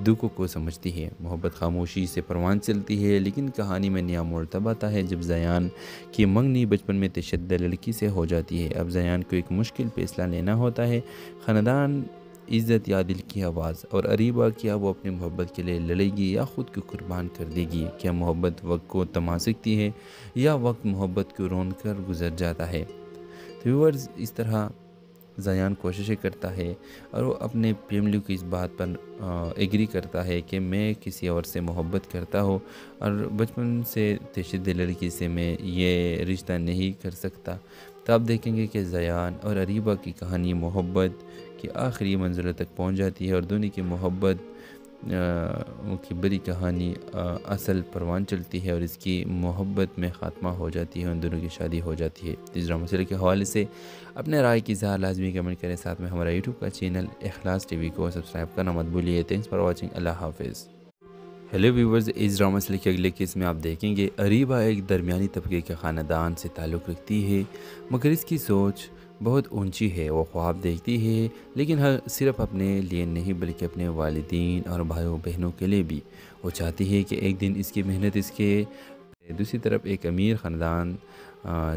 دکھ کو سمجھتی ہے۔ محبت خاموشی سے پروان چلتی ہے، لیکن کہانی میں نیا موڑ تب آتا ہے جب زایان کی منگنی بچپن میں تشدد لڑکی سے ہو جاتی ہے۔ اب زایان کو ایک مشکل فیصلہ لینا ہوتا ہے، خاندان، عزت یا دل کی آواز، اور اریبہ کیا وہ اپنی محبت کے لیے لڑے گی یا خود کو قربان کر دے گی؟ کیا محبت وقت کو تھما سکتی ہے یا وقت محبت کو رون کر گزر جاتا ہے؟ تو ویورز، اس طرح زایان کوششیں کرتا ہے اور وہ اپنے فیملی کی اس بات پر ایگری کرتا ہے کہ میں کسی اور سے محبت کرتا ہوں اور بچپن سے تشدد لڑکی سے میں یہ رشتہ نہیں کر سکتا۔ تو آپ دیکھیں گے کہ زایان اور اریبہ کی کہانی محبت کی آخری منزلوں تک پہنچ جاتی ہے اور دونوں کی محبت کی بڑی کہانی اصل پروان چلتی ہے اور اس کی محبت میں خاتمہ ہو جاتی ہے، ان دونوں کی شادی ہو جاتی ہے۔ اس ڈرامہ سیریل کے حوالے سے اپنے رائے کی اظہار لازمی کمنٹ کریں، ساتھ میں ہمارا یوٹیوب کا چینل اخلاص ٹی وی کو سبسکرائب کرنا مت بھولیے۔ تھینکس فار واچنگ، اللہ حافظ۔ ہیلو ویورز، اس ڈرامہ سیریل کے اگلے کیس میں آپ دیکھیں گے اریبہ ایک درمیانی طبقے کے خاندان سے تعلق رکھتی ہے، مگر اس کی سوچ بہت اونچی ہے۔ وہ خواب دیکھتی ہے، لیکن صرف اپنے لیے نہیں بلکہ اپنے والدین اور بھائیوں بہنوں کے لیے بھی۔ وہ چاہتی ہے کہ ایک دن اس کی محنت اس کے دوسری طرف ایک امیر خاندان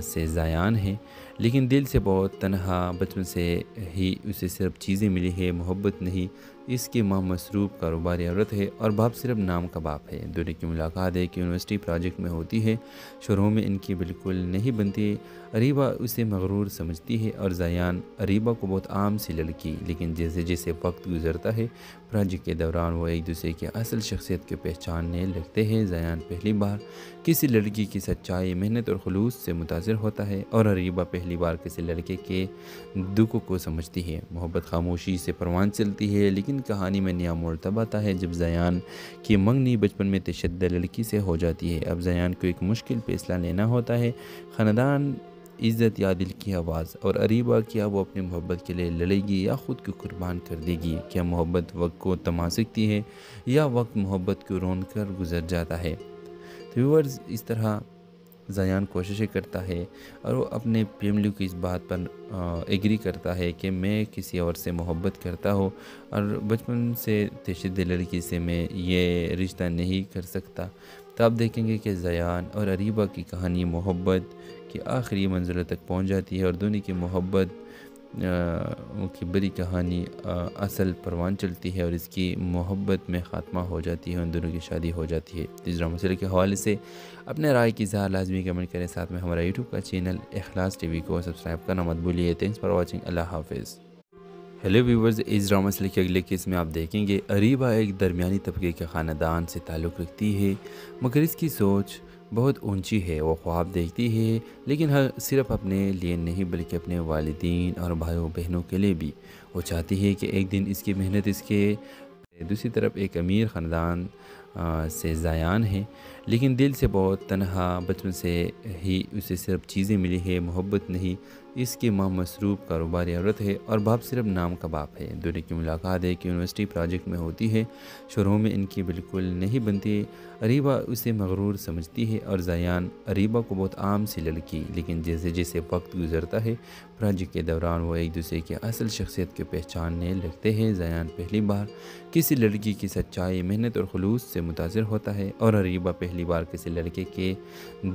سے زایان ہے، لیکن دل سے بہت تنہا، بچپن سے ہی اسے صرف چیزیں ملی ہے، محبت نہیں۔ اس کی ماں مصروف کاروباری عورت ہے اور باپ صرف نام کا باپ ہے۔ دونوں کی ملاقات ایک یونیورسٹی پروجیکٹ میں ہوتی ہے۔ شروع میں ان کی بالکل نہیں بنتی۔ اریبہ اسے مغرور سمجھتی ہے اور زایان اریبہ کو بہت عام سی لڑکی، لیکن جیسے جیسے وقت گزرتا ہے پروجیکٹ کے دوران وہ ایک دوسرے کی اصل شخصیت کو پہچاننے لگتے ہیں۔ زایان پہلی بار کسی لڑکی کی سچائی، محنت اور خلوص سے متاثر ہوتا ہے اور اریبہ پہلی بار کسی لڑکے کے دکھ کو سمجھتی ہے۔ محبت خاموشی سے پروان چلتی ہے، لیکن کہانی میں نیا موڑ تب آتا ہے جب زایان کی منگنی بچپن میں تشدد لڑکی سے ہو جاتی ہے۔ اب زایان کو ایک مشکل فیصلہ لینا ہوتا ہے، خاندان، عزت یا دل کی آواز، اور اریبہ کیا وہ اپنی محبت کے لیے لڑے گی یا خود کو قربان کر دے گی؟ کیا محبت وقت کو تھما سکتی ہے یا وقت محبت کو رون کر گزر جاتا ہے؟ تو ویورز، اس طرح زایان کوششیں کرتا ہے اور اپنے فیملی کی اس بات پر ایگری کرتا ہے کہ میں کسی اور سے محبت کرتا ہوں اور بچپن سے تشدد لڑکی سے میں یہ رشتہ نہیں کر سکتا۔ تو آپ دیکھیں گے کہ زایان اور اریبہ کی کہانی محبت کی آخری منزلوں تک پہنچ جاتی ہے اور دونوں کی محبت زایان کوششیں کرتا ہے اور وہ اپنے فیملی کی اس بات پر ایگری کرتا ہے کہ میں کسی اور سے محبت کرتا ہوں اور بچپن سے تشدد لڑکی سے میں یہ رشتہ نہیں کر سکتا۔ تو آپ دیکھیں گے کہ زایان اور اریبہ کی کہانی محبت کی آخری منزلوں تک پہنچ جاتی ہے اور دونوں کی محبت کی بڑی کہانی اصل پروان چلتی ہے اور اس کی محبت میں خاتمہ ہو جاتی ہے، ان دونوں کی شادی ہو جاتی ہے۔ اس ڈرامہ سیریل کے حوالے سے اپنے رائے کی اظہار لازمی کمنٹ کریں، ساتھ میں ہمارا یوٹیوب کا چینل اخلاص ٹی وی کو سبسکرائب کرنا مت بھولیے۔ تھینکس فار واچنگ، اللہ حافظ۔ ہیلو ویورز، اس ڈرامہ سیریل کے اگلے کیس میں آپ دیکھیں گے اریبہ ایک درمیانی طبقے کے خاندان سے تعلق رکھتی ہے، مگر اس کی سوچ بہت اونچی ہے۔ وہ خواب دیکھتی ہے، لیکن صرف اپنے لیے نہیں بلکہ اپنے والدین اور بھائیوں بہنوں کے لیے بھی۔ وہ چاہتی ہے کہ ایک دن اس کی محنت اس کے دوسری طرف ایک امیر خاندان سے زایان ہے، لیکن دل سے بہت تنہا، بچپن سے ہی اسے صرف چیزیں ملی ہے، محبت نہیں۔ اس کی ماں مصروف کاروباری عورت ہے اور باپ صرف نام کا باپ ہے۔ دونوں کی ملاقات ایک یونیورسٹی پروجیکٹ میں ہوتی ہے۔ شروع میں ان کی بالکل نہیں بنتی۔ اریبہ اسے مغرور سمجھتی ہے اور زایان اریبہ کو بہت عام سی لڑکی، لیکن جیسے جیسے وقت گزرتا ہے پروجیکٹ کے دوران وہ ایک دوسرے کی اصل شخصیت کو پہچاننے لگتے ہیں۔ زایان پہلی بار کسی لڑکی کی سچائی، محنت اور خلوص سے متاثر ہوتا ہے اور اریبہ پہلی بار کسی لڑکے کے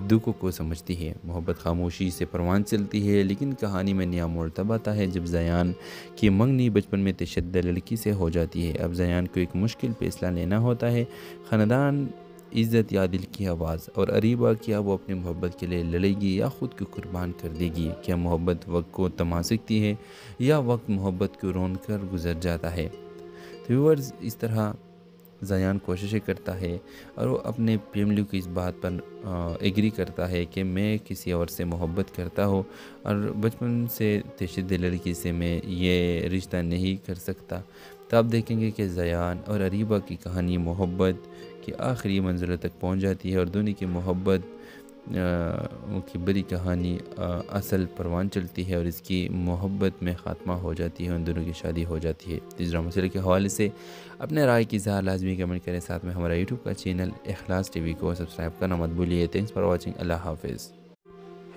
دکھ کو سمجھتی ہے۔ محبت خاموشی سے پروان چلتی ہے، لیکن کہانی میں نیا موڑ تب آتا ہے جب زایان کی منگنی بچپن میں تشدد لڑکی سے ہو جاتی ہے۔ اب زایان کو ایک مشکل فیصلہ لینا ہوتا ہے، خاندان، عزت یا دل کی آواز، اور اریبہ کیا وہ اپنی محبت کے لیے لڑے گی یا خود کو قربان کر دے گی؟ کیا محبت وقت کو تھما سکتی ہے یا وقت محبت کو رون کر گزر جاتا ہے؟ تو ویورز، اس طرح زیان کوششیں کرتا ہے اور وہ اپنے فیملی کی اس بات پر ایگری کرتا ہے کہ میں کسی اور سے محبت کرتا ہوں اور بچپن سے تشدد لڑکی سے میں یہ رشتہ نہیں کر سکتا. تو آپ دیکھیں گے کہ زیان اور اریبہ کی کہانی محبت کی آخری منزل تک پہنچ جاتی ہے اور دونوں کی محبت کی بڑی کہانی اصل پروان چلتی ہے اور اس کی محبت میں خاتمہ ہو جاتی ہے. ان دونوں کی شادی ہو جاتی ہے. اس ڈرامہ سیریل کے حوالے سے اپنے رائے کی اظہار لازمی کمنٹ کریں. ساتھ میں ہمارا یوٹیوب کا چینل اخلاص ٹی وی کو سبسکرائب کرنا مت بھولیے. Thanks for watching. اللہ حافظ.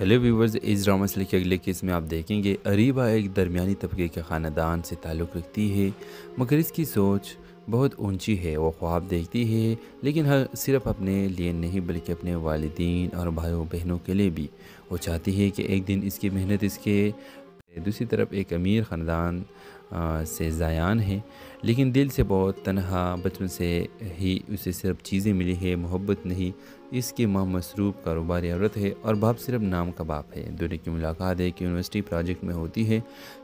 ہیلو ویورز، اس ڈرامہ سیریل کے اگلے کیس میں آپ دیکھیں گے اریبہ ایک درمیانی طبقے کے خاندان سے تعلق رکھتی ہے، مگر اس کی سوچ بہت اونچی ہے. وہ خواب دیکھتی ہے لیکن صرف اپنے لیے نہیں بلکہ اپنے والدین اور بھائیوں بہنوں کے لیے بھی. وہ چاہتی ہے کہ ایک دن اس کی محنت اس کے. دوسری طرف ایک امیر خاندان سے زیان ہے لیکن دل سے بہت تنہا. بچپن سے ہی اسے صرف چیزیں ملی ہے، محبت نہیں. اس کی ماں مصروف کاروباری عورت ہے اور باپ صرف نام کا باپ ہے. دونوں کی ملاقات ایک یونیورسٹی پروجیکٹ میں ہوتی ہے.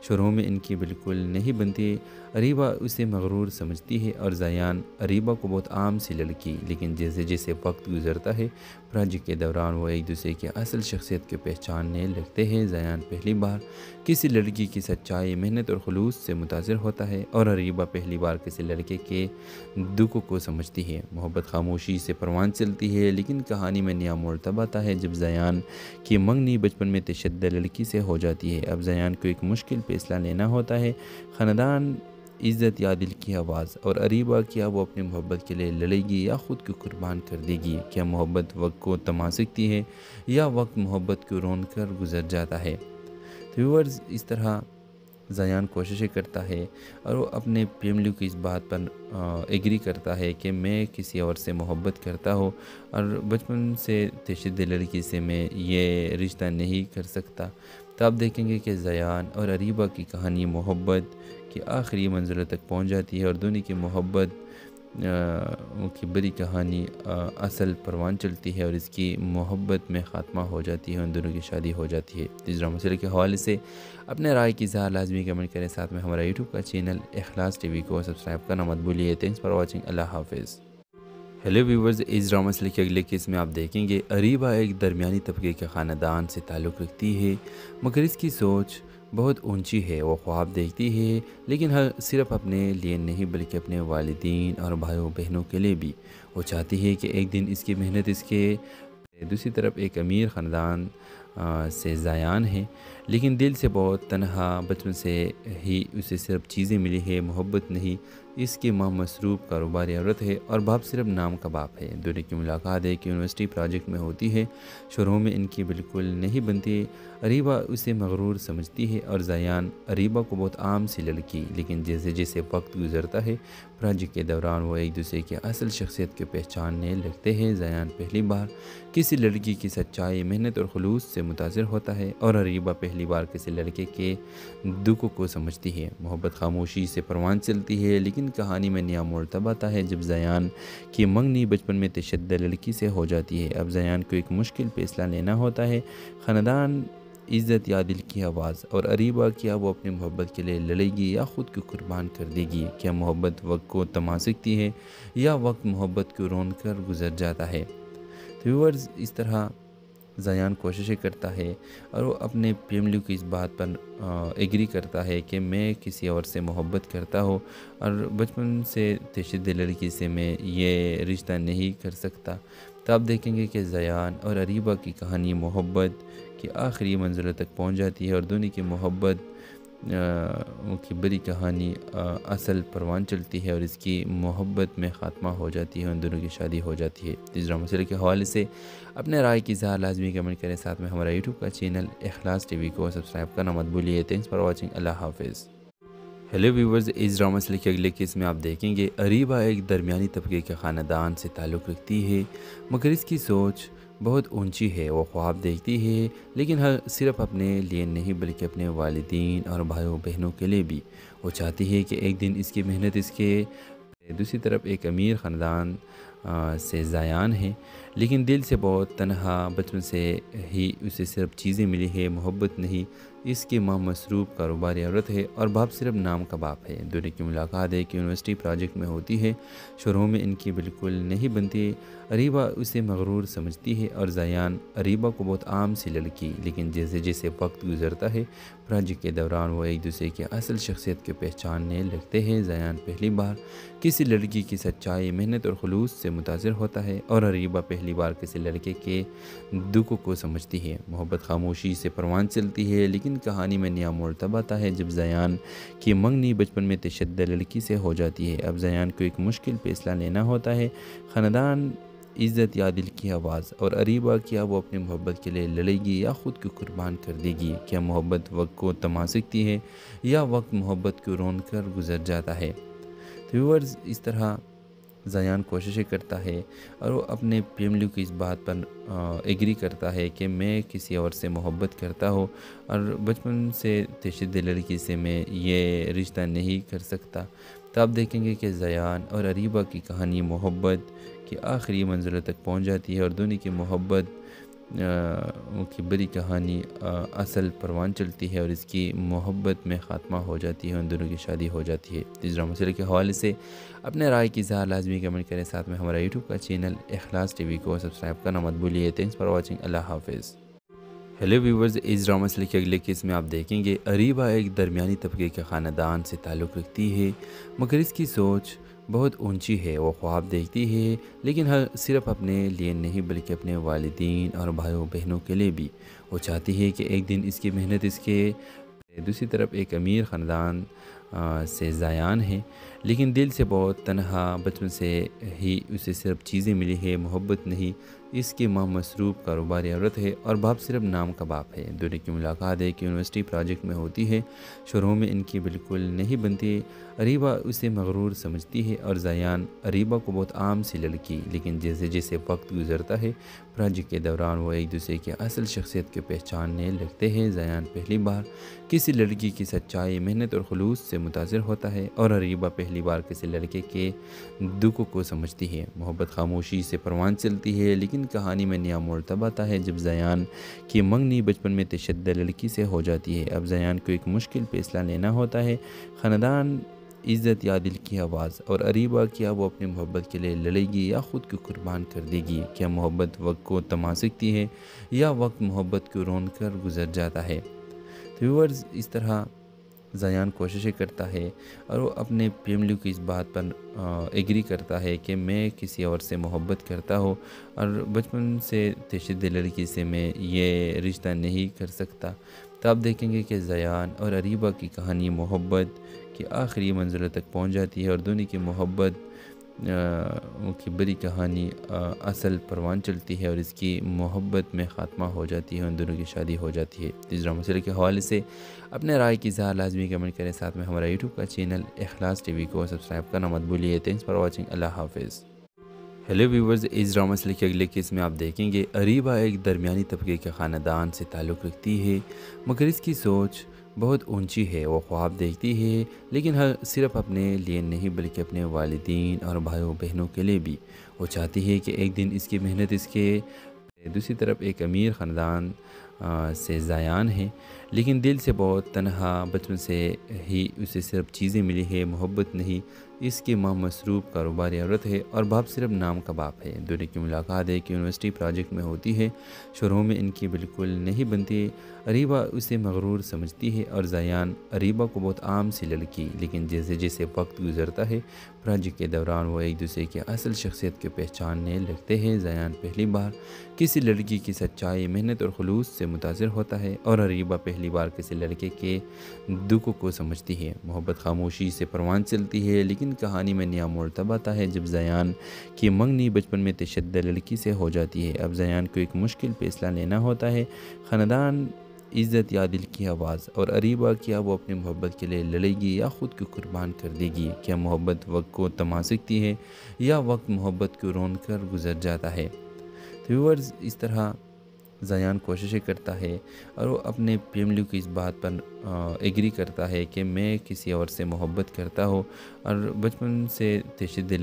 شروع میں ان کی بالکل نہیں بنتی. اریبہ اسے مغرور سمجھتی ہے اور زیان اریبہ کو بہت عام سی لڑکی. لیکن جیسے جیسے وقت گزرتا ہے پروجیکٹ کے دوران وہ ایک دوسرے کی اصل شخصیت کے پہچاننے لگتے ہیں. زیان پہلی بار کسی لڑکی کی سچائی، محنت اور خلوص سے متاثر ہوتا ہے اور اریبہ پہلی بار کسی لڑکے کے دکھ کو سمجھتی ہے. محبت خاموشی سے پروان چلتی ہے لیکن کہانی میں نیا موڑ تب آتا ہے جب زیان کی منگنی بچپن میں تشدد لڑکی سے ہو جاتی ہے. اب زیان کو ایک مشکل فیصلہ لینا ہوتا ہے. خاندان، عزت یا دل کی آواز. اور اریبہ کیا وہ اپنی محبت کے لیے لڑے گی یا خود کو قربان کر دے گی؟ کیا محبت وقت کو تھما سکتی ہے یا وقت محبت کو رون کر گزر جاتا ہے؟ تو ویورز، اس طرح زیان کوششیں کرتا ہے اور وہ اپنے فیملی کی اس بات پر ایگری کرتا ہے کہ میں کسی اور سے محبت کرتا ہوں اور بچپن سے تشدد لڑکی سے میں یہ رشتہ نہیں کر سکتا. تو آپ دیکھیں گے کہ زیان اور اریبہ کی کہانی محبت کی آخری منزل تک پہنچ جاتی ہے اور دونوں کی محبت کی بڑی کہانی اصل پروان چلتی ہے اور اس کی محبت میں خاتمہ ہو جاتی ہے. ان دونوں کی شادی ہو جاتی ہے. اس ڈرامہ سیریل کے حوالے سے اپنے رائے کی اظہار لازمی کمنٹ کریں. ساتھ میں ہمارا یوٹیوب کا چینل اخلاص ٹی وی کو سبسکرائب کرنا مت بھولیے. Thanks for watching. اللہ حافظ. ہیلو ویورز، اس ڈرامہ سیریل کے اگلے کیس میں آپ دیکھیں گے اریبہ ایک درمیانی طبقے کے خاندان سے تعلق رکھتی ہے مگر اس کی سوچ بہت اونچی ہے. وہ خواب دیکھتی ہے لیکن صرف اپنے لیے نہیں بلکہ اپنے والدین اور بھائیوں بہنوں کے لیے بھی. وہ چاہتی ہے کہ ایک دن اس کی محنت اس کے. دوسری طرف ایک امیر خاندان سے زیان ہے لیکن دل سے بہت تنہا. بچپن سے ہی اسے صرف چیزیں ملی ہے، محبت نہیں. اس کی ماں مصروف کاروباری عورت ہے اور باپ صرف نام کا باپ ہے. دونوں کی ملاقات ایک یونیورسٹی پروجیکٹ میں ہوتی ہے. شروع میں ان کی بالکل نہیں بنتی. اریبہ اسے مغرور سمجھتی ہے اور زیان اریبہ کو بہت عام سی لڑکی. لیکن جیسے جیسے وقت گزرتا ہے پروجیکٹ کے دوران وہ ایک دوسرے کی اصل شخصیت کے پہچاننے لگتے ہیں. زیان پہلی بار کسی لڑکی کی سچائی، محنت اور خلوص سے متاثر ہوتا ہے اور اریبہ پہلی بار کسی لڑکے کے دکھ کو سمجھتی ہے. محبت خاموشی سے پروان چلتی ہے لیکن کہانی میں نیا موڑ تب آتا ہے جب زیان کی منگنی بچپن میں تشدد لڑکی سے ہو جاتی ہے. اب زیان کو ایک مشکل فیصلہ لینا ہوتا ہے. خاندان، عزت یا دل کی آواز. اور اریبہ کیا وہ اپنی محبت کے لیے لڑے گی یا خود کو قربان کر دے گی؟ کیا محبت وقت کو تھما سکتی ہے یا وقت محبت کو رون کر گزر جاتا ہے؟ تو ویورز، اس طرح زیان کوششیں کرتا ہے اور وہ اپنے فیملی کی اس بات پر ایگری کرتا ہے کہ میں کسی اور سے محبت کرتا ہوں اور بچپن سے تشدد لڑکی سے میں یہ رشتہ نہیں کر سکتا. تو آپ دیکھیں گے کہ زیان اور اریبہ کی کہانی محبت کی آخری منزل تک پہنچ جاتی ہے اور دونوں کی محبت کی بڑی کہانی اصل پروان چلتی ہے اور اس کی محبت میں خاتمہ ہو جاتی ہے. ان دونوں کی شادی ہو جاتی ہے. اس ڈرامہ سیریل کے حوالے سے اپنے رائے کی اظہار لازمی کمنٹ کریں. ساتھ میں ہمارا یوٹیوب کا چینل اخلاص ٹی وی کو سبسکرائب کرنا مت بھولیے. Thanks for watching. اللہ حافظ. ہیلو ویورز، اس ڈرامہ سیریل کے اگلے کیس میں آپ دیکھیں گے اریبہ ایک درمیانی طبقے کے خاندان سے تعلق رکھتی ہے مگر اس کی سوچ بہت اونچی ہے. وہ خواب دیکھتی ہے لیکن صرف اپنے لیے نہیں بلکہ اپنے والدین اور بھائیوں بہنوں کے لیے بھی. وہ چاہتی ہے کہ ایک دن اس کی محنت اس کے. دوسری طرف ایک امیر خاندان سے زیان ہے، لیکن دل سے بہت تنہا، بچپن سے ہی اسے صرف چیزیں ملی ہے، محبت نہیں۔ اس کی ماں مصروف کاروباری عورت ہے اور باپ صرف نام کا باپ ہے۔ دونوں کی ملاقات ایک یونیورسٹی پروجیکٹ میں ہوتی ہے۔ شروع میں ان کی بالکل نہیں بنتی۔ اریبہ اسے مغرور سمجھتی ہے اور زیان اریبہ کو بہت عام سی لڑکی، لیکن جیسے جیسے وقت گزرتا ہے پروجیکٹ کے دوران وہ ایک دوسرے کی اصل شخصیت کو پہچاننے لگتے ہیں۔ زیان پہلی بار کسی لڑکی کی سچائی، محنت اور خلوص سے متاثر ہوتا ہے اور اریبہ پہلی بار کسی لڑکے کے دکھ کو سمجھتی ہے۔ محبت خاموشی سے پروان چلتی ہے، لیکن کہانی میں نیا موڑ تب آتا ہے جب زیان کی منگنی بچپن میں تشدد لڑکی سے ہو جاتی ہے۔ اب زیان کو ایک مشکل فیصلہ لینا ہوتا ہے، خاندان، عزت یا دل کی آواز، اور اریبہ کیا وہ اپنی محبت کے لیے لڑے گی یا خود کو قربان کر دے گی؟ کیا محبت وقت کو تھما سکتی ہے یا وقت محبت کو رون کر گزر جاتا ہے؟ تو ویورز، اس طرح زیان کوششیں کرتا ہے اور وہ اپنے فیملی کو اس بات پر ایگری کرتا ہے کہ میں کسی اور سے محبت کرتا ہوں اور بچپن سے تشدد لڑکی سے میں یہ رشتہ نہیں کر سکتا۔ تو آپ دیکھیں گے کہ زیان اور اریبہ کی کہانی محبت کی آخری منزلوں تک پہنچ جاتی ہے اور دونوں کی محبت کی بڑی کہانی اصل پروان چلتی ہے اور اس کی محبت میں خاتمہ ہو جاتی ہے، ان دونوں کی شادی ہو جاتی ہے۔ اس ڈرامہ سیریل کے حوالے سے اپنے رائے کی اظہار لازمی کمنٹ کریں، ساتھ میں ہمارا یوٹیوب کا چینل اخلاص ٹی وی کو سبسکرائب کرنا مت بھولیے۔ تھینکس فار واچنگ، اللہ حافظ۔ ہیلو ویورز، اس ڈرامہ سیریل کے اگلے کیس میں آپ دیکھیں گے اریبہ ایک درمیانی طبقے کے خاندان سے تعلق رکھتی ہے، مگر اس کی سوچ بہت اونچی ہے۔ وہ خواب دیکھتی ہے، لیکن صرف اپنے لیے نہیں بلکہ اپنے والدین اور بھائیوں بہنوں کے لیے بھی۔ وہ چاہتی ہے کہ ایک دن اس کی محنت اس کے دوسری طرف ایک امیر خاندان سے زیان ہے، لیکن دل سے بہت تنہا، بچپن سے ہی اسے صرف چیزیں ملی ہے، محبت نہیں۔ اس کی ماں مصروف کاروباری عورت ہے اور باپ صرف نام کا باپ ہے۔ دونوں کی ملاقات ایک یونیورسٹی پروجیکٹ میں ہوتی ہے۔ شروع میں ان کی بالکل نہیں بنتی۔ اریبہ اسے مغرور سمجھتی ہے اور زیان اریبہ کو بہت عام سی لڑکی، لیکن جیسے جیسے وقت گزرتا ہے پروجیکٹ کے دوران وہ ایک دوسرے کی اصل شخصیت کو پہچاننے لگتے ہیں۔ زیان پہلی بار کسی لڑکی کی سچائی، محنت اور خلوص سے متاثر ہوتا ہے اور اریبہ پہلی بار کسی لڑکے کے دکھ کو سمجھتی ہے۔ محبت خاموشی سے پروان چلتی ہے، لیکن کہانی میں نیا موڑ تب آتا ہے جب زیان کی منگنی بچپن میں تشدد لڑکی سے ہو جاتی ہے۔ اب زیان کو ایک مشکل فیصلہ لینا ہوتا ہے، خاندان، عزت یا دل کی آواز، اور اریبہ کیا وہ اپنی محبت کے لیے لڑے گی یا خود کو قربان کر دے گی؟ کیا محبت وقت کو تھما سکتی ہے یا وقت محبت کو رون کر گزر جاتا ہے؟ تو ویورز، اس طرح زیان کوششیں کرتا ہے اور وہ اپنے فیملی کو اس بات پر ایگری کرتا ہے کہ میں کسی اور سے محبت کرتا ہوں اور بچپن سے تشدد لڑکی سے میں یہ رشتہ نہیں کر سکتا۔ تو آپ دیکھیں گے کہ زیان اور اریبہ کی کہانی محبت کی آخری منزلوں تک پہنچ جاتی ہے اور دونوں کی محبت کی بڑی کہانی اصل پروان چلتی ہے اور اس کی محبت میں خاتمہ ہو جاتی ہے، ان دونوں کی شادی ہو جاتی ہے۔ اس ڈرامہ سیریل کے حوالے سے اپنے رائے کی اظہار لازمی کمنٹ کریں، ساتھ میں ہمارا یوٹیوب کا چینل اخلاص ٹی وی کو سبسکرائب کرنا مت بھولیے۔ تھینکس فار واچنگ، اللہ حافظ۔ ہیلو ویورز، اس ڈرامہ سیریل کے اگلے کیس میں آپ دیکھیں گے اریبہ ایک درمیانی طبقے کے خاندان سے تعلق رکھتی ہے، مگر اس کی سوچ بہت اونچی ہے۔ وہ خواب دیکھتی ہے، لیکن صرف اپنے لیے نہیں بلکہ اپنے والدین اور بھائیوں بہنوں کے لیے بھی۔ وہ چاہتی ہے کہ ایک دن اس کی محنت اس کے دوسری طرف ایک امیر خاندان سے زیان ہے، لیکن دل سے بہت تنہا، بچپن سے ہی اسے صرف چیزیں ملی ہے، محبت نہیں۔ اس کی ماں مصروف کاروباری عورت ہے اور باپ صرف نام کا باپ ہے۔ دونوں کی ملاقات ایک یونیورسٹی پروجیکٹ میں ہوتی ہے۔ شروع میں ان کی بالکل نہیں بنتی۔ اریبہ اسے مغرور سمجھتی ہے اور زیان اریبہ کو بہت عام سی لڑکی، لیکن جیسے جیسے وقت گزرتا ہے پروجیکٹ کے دوران وہ ایک دوسرے کی اصل شخصیت کو پہچاننے لگتے ہیں۔ زیان پہلی بار کسی لڑکی کی سچائی، محنت اور خلوص سے متاثر ہوتا ہے اور اریبہ پہلی بار کسی لڑکے کے دکھ کو سمجھتی ہے۔ محبت خاموشی سے پروان چلتی ہے، لیکن کہانی میں نیا موڑ تب آتا ہے جب زیان کی منگنی بچپن میں تشدد لڑکی سے ہو جاتی ہے۔ اب زیان کو ایک مشکل فیصلہ لینا ہوتا ہے، خاندان، عزت یا دل کی آواز، اور اریبہ کیا وہ اپنی محبت کے لیے لڑے گی یا خود کو قربان کر دے گی؟ کیا محبت وقت کو تھما سکتی ہے یا وقت محبت کو رون کر گزر جاتا ہے؟ تو ویورز، اس طرح زیان کوششیں کرتا ہے اور وہ اپنے فیملی کو اس بات پر ایگری کرتا ہے کہ میں کسی اور سے محبت کرتا ہوں اور بچپن سے تشدد